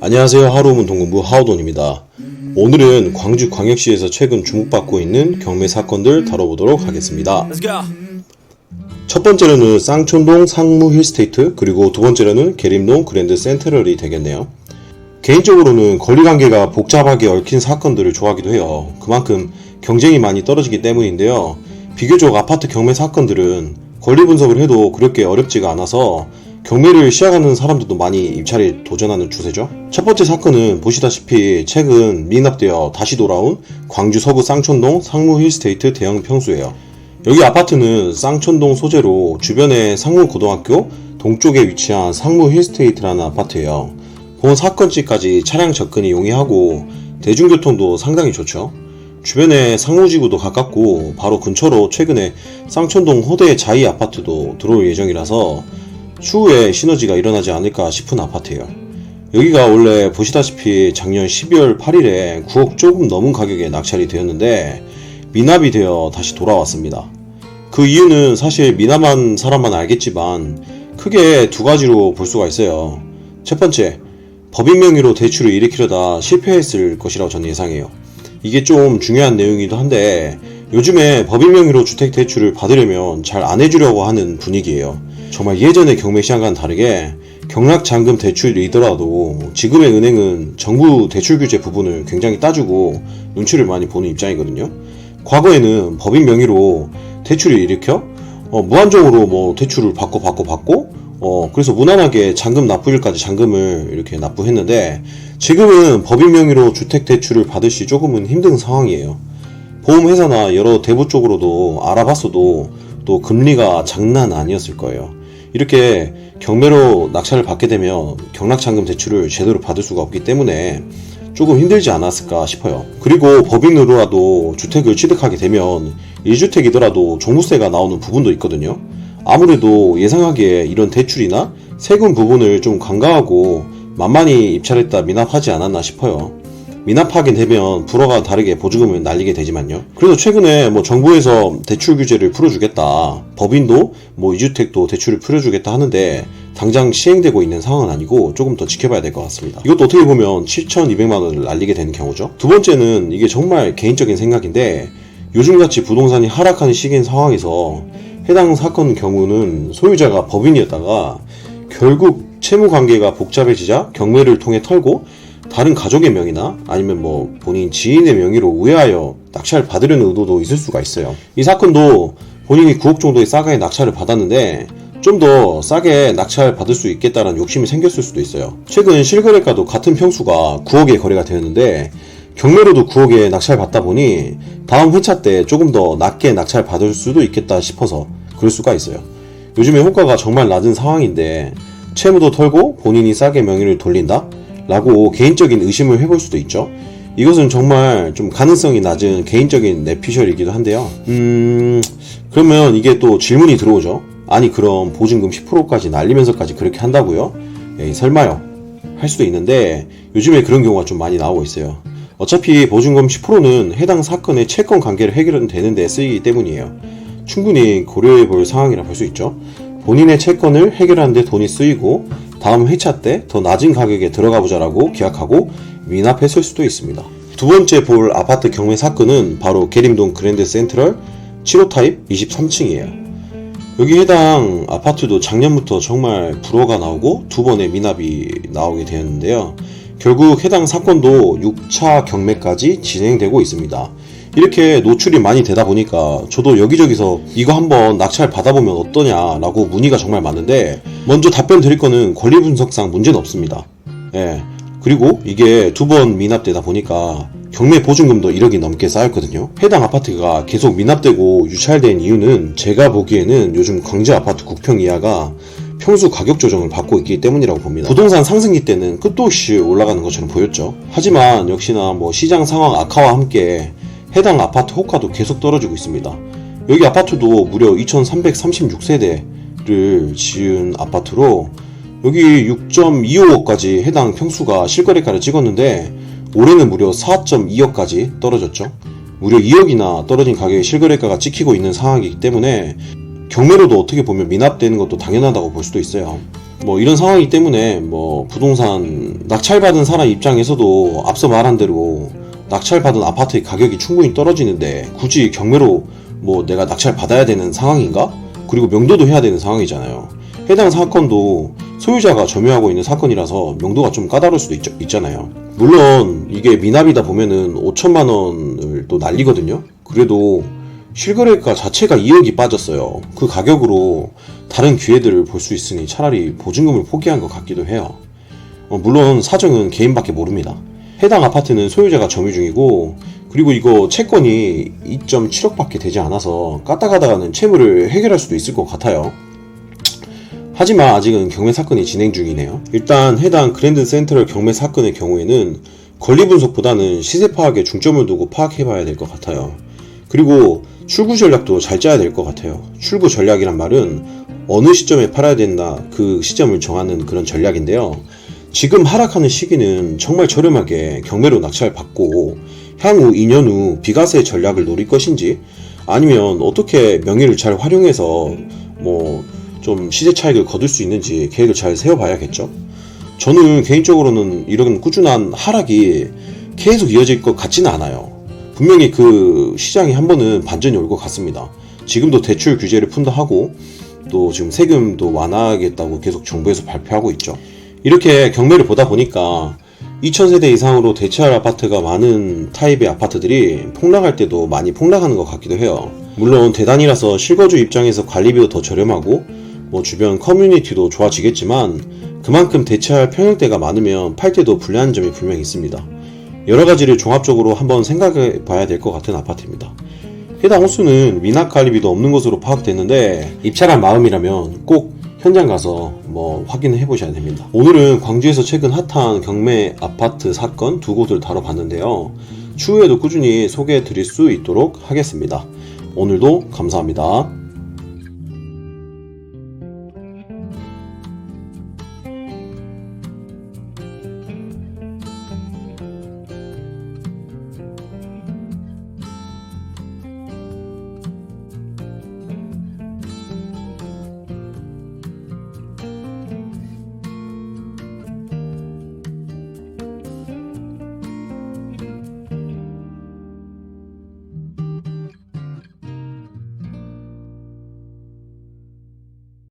안녕하세요. 하루문 동군부 하우돈입니다. 오늘은 광주광역시에서 최근 주목받고 있는 경매 사건들 다뤄보도록 하겠습니다. 첫 번째로는 쌍촌동 상무 힐스테이트, 그리고 두 번째로는 계림동 그랜드 센트럴이 되겠네요. 개인적으로는 권리관계가 복잡하게 얽힌 사건들을 좋아하기도 해요. 그만큼 경쟁이 많이 떨어지기 때문인데요. 비교적 아파트 경매 사건들은 권리 분석을 해도 그렇게 어렵지가 않아서 경매를 시작하는 사람들도 많이 입찰에 도전하는 추세죠. 첫 번째 사건은 보시다시피 최근 미납되어 다시 돌아온 광주 서구 쌍촌동 상무 힐스테이트 대형 평수예요. 여기 아파트는 쌍촌동 소재로 주변에 상무고등학교 동쪽에 위치한 상무 힐스테이트라는 아파트예요. 본 사건지까지 차량 접근이 용이하고 대중교통도 상당히 좋죠. 주변에 상무지구도 가깝고 바로 근처로 최근에 쌍촌동 호대 자이 아파트도 들어올 예정이라서 추후에 시너지가 일어나지 않을까 싶은 아파트예요. 여기가 원래 보시다시피 작년 12월 8일에 9억 조금 넘은 가격에 낙찰이 되었는데 미납이 되어 다시 돌아왔습니다. 그 이유는 사실 미납한 사람만 알겠지만 크게 두 가지로 볼 수가 있어요. 첫 번째, 법인 명의로 대출을 일으키려다 실패했을 것이라고 저는 예상해요. 이게 좀 중요한 내용이기도 한데 요즘에 법인 명의로 주택 대출을 받으려면 잘 안 해주려고 하는 분위기예요. 정말 예전의 경매 시장과는 다르게 경락잔금 대출이더라도 지금의 은행은 정부 대출 규제 부분을 굉장히 따지고 눈치를 많이 보는 입장이거든요. 과거에는 법인 명의로 대출을 일으켜 무한적으로 대출을 받고 그래서 무난하게 잔금 납부일까지 잔금을 이렇게 납부했는데 지금은 법인 명의로 주택 대출을 받을 시 조금은 힘든 상황이에요. 보험회사나 여러 대부 쪽으로도 알아봤어도 또 금리가 장난 아니었을 거예요. 이렇게 경매로 낙찰을 받게 되면 경락잔금 대출을 제대로 받을 수가 없기 때문에 조금 힘들지 않았을까 싶어요. 그리고 법인으로라도 주택을 취득하게 되면 1주택이더라도 종부세가 나오는 부분도 있거든요. 아무래도 예상하기에 이런 대출이나 세금 부분을 좀 간과하고 만만히 입찰했다 미납하지 않았나 싶어요. 미납하게 되면 불허가 다르게 보조금을 날리게 되지만요. 그래서 최근에 정부에서 대출 규제를 풀어주겠다, 법인도 2주택도 대출을 풀어주겠다 하는데 당장 시행되고 있는 상황은 아니고 조금 더 지켜봐야 될 것 같습니다. 이것도 어떻게 보면 7,200만원을 날리게 되는 경우죠. 두 번째는 이게 정말 개인적인 생각인데 요즘같이 부동산이 하락하는 시기인 상황에서 해당 사건 경우는 소유자가 법인이었다가 결국 채무관계가 복잡해지자 경매를 통해 털고 다른 가족의 명의나 아니면 본인 지인의 명의로 우회하여 낙찰을 받으려는 의도도 있을 수가 있어요. 이 사건도 본인이 9억 정도의 싸게 낙찰을 받았는데 좀 더 싸게 낙찰 받을 수 있겠다는 욕심이 생겼을 수도 있어요. 최근 실거래가도 같은 평수가 9억에 거래가 되었는데 경매로도 9억에 낙찰 받다 보니 다음 회차 때 조금 더 낮게 낙찰 받을 수도 있겠다 싶어서 그럴 수가 있어요. 요즘에 호가가 정말 낮은 상황인데 채무도 털고 본인이 싸게 명의를 돌린다? 라고 개인적인 의심을 해볼 수도 있죠. 이것은 정말 좀 가능성이 낮은 개인적인 내피셜이기도 한데요. 그러면 이게 또 질문이 들어오죠. 아니 그럼 보증금 10%까지 날리면서까지 그렇게 한다고요? 에이, 설마요. 할 수도 있는데 요즘에 그런 경우가 좀 많이 나오고 있어요. 어차피 보증금 10%는 해당 사건의 채권 관계를 해결되는 데 쓰이기 때문이에요. 충분히 고려해 볼 상황이라 볼 수 있죠. 본인의 채권을 해결하는 데 돈이 쓰이고 다음 회차 때 더 낮은 가격에 들어가 보자라고 계약하고 미납했을 수도 있습니다. 두 번째 볼 아파트 경매 사건은 바로 계림동 그랜드 센트럴 7호 타입 23층이에요. 여기 해당 아파트도 작년부터 정말 불허가 나오고 두 번의 미납이 나오게 되었는데요. 결국 해당 사건도 6차 경매까지 진행되고 있습니다. 이렇게 노출이 많이 되다 보니까 저도 여기저기서 이거 한번 낙찰 받아보면 어떠냐라고 문의가 정말 많은데 먼저 답변 드릴 거는 권리 분석상 문제는 없습니다. 그리고 이게 두 번 미납되다 보니까 경매 보증금도 1억이 넘게 쌓였거든요. 해당 아파트가 계속 미납되고 유찰된 이유는 제가 보기에는 요즘 광주 아파트 국평 이하가 평수 가격 조정을 받고 있기 때문이라고 봅니다. 부동산 상승기 때는 끝도 없이 올라가는 것처럼 보였죠. 하지만 역시나 시장 상황 악화와 함께 해당 아파트 호가도 계속 떨어지고 있습니다. 여기 아파트도 무려 2336세대를 지은 아파트로 여기 6.25억까지 해당 평수가 실거래가를 찍었는데 올해는 무려 4.2억까지 떨어졌죠. 무려 2억이나 떨어진 가격의 실거래가가 찍히고 있는 상황이기 때문에 경매로도 어떻게 보면 미납되는 것도 당연하다고 볼 수도 있어요. 뭐 이런 상황이기 때문에 뭐 부동산 낙찰받은 사람 입장에서도 앞서 말한 대로 낙찰받은 아파트의 가격이 충분히 떨어지는데 굳이 경매로 뭐 내가 낙찰 받아야 되는 상황인가? 그리고 명도도 해야 되는 상황이잖아요. 해당 사건도 소유자가 점유하고 있는 사건이라서 명도가 좀 까다로울 수도 있잖아요. 물론 이게 미납이다 보면은 5천만 원을 또 날리거든요. 그래도 실거래가 자체가 2억이 빠졌어요. 그 가격으로 다른 기회들을 볼 수 있으니 차라리 보증금을 포기한 것 같기도 해요. 물론 사정은 개인밖에 모릅니다. 해당 아파트는 소유자가 점유 중이고, 그리고 이거 채권이 2.7억밖에 되지 않아서 까딱하다가는 채무를 해결할 수도 있을 것 같아요. 하지만 아직은 경매 사건이 진행 중이네요. 일단 해당 그랜드 센트럴 경매 사건의 경우에는 권리 분석보다는 시세 파악에 중점을 두고 파악해봐야 될 것 같아요. 그리고 출구 전략도 잘 짜야 될 것 같아요. 출구 전략이란 말은 어느 시점에 팔아야 된다, 그 시점을 정하는 그런 전략인데요. 지금 하락하는 시기는 정말 저렴하게 경매로 낙찰 받고 향후 2년 후 비과세 전략을 노릴 것인지, 아니면 어떻게 명의를 잘 활용해서 좀 시세 차익을 거둘 수 있는지 계획을 잘 세워봐야겠죠. 저는 개인적으로는 이런 꾸준한 하락이 계속 이어질 것 같지는 않아요. 분명히 그 시장이 한 번은 반전이 올 것 같습니다. 지금도 대출 규제를 푼다 하고 또 지금 세금도 완화하겠다고 계속 정부에서 발표하고 있죠. 이렇게 경매를 보다 보니까 2000세대 이상으로 대체할 아파트가 많은 타입의 아파트들이 폭락할 때도 많이 폭락하는 것 같기도 해요. 물론 대단이라서 실거주 입장에서 관리비도 더 저렴하고 주변 커뮤니티도 좋아지겠지만 그만큼 대체할 평형대가 많으면 팔 때도 불리한 점이 분명히 있습니다. 여러가지를 종합적으로 한번 생각해 봐야 될 것 같은 아파트입니다. 해당 호수는 미납 관리비도 없는 것으로 파악됐는데 입찰한 마음이라면 꼭 현장 가서 확인해 보셔야 됩니다. 오늘은 광주에서 최근 핫한 경매 아파트 사건 두 곳을 다뤄봤는데요. 추후에도 꾸준히 소개해 드릴 수 있도록 하겠습니다. 오늘도 감사합니다.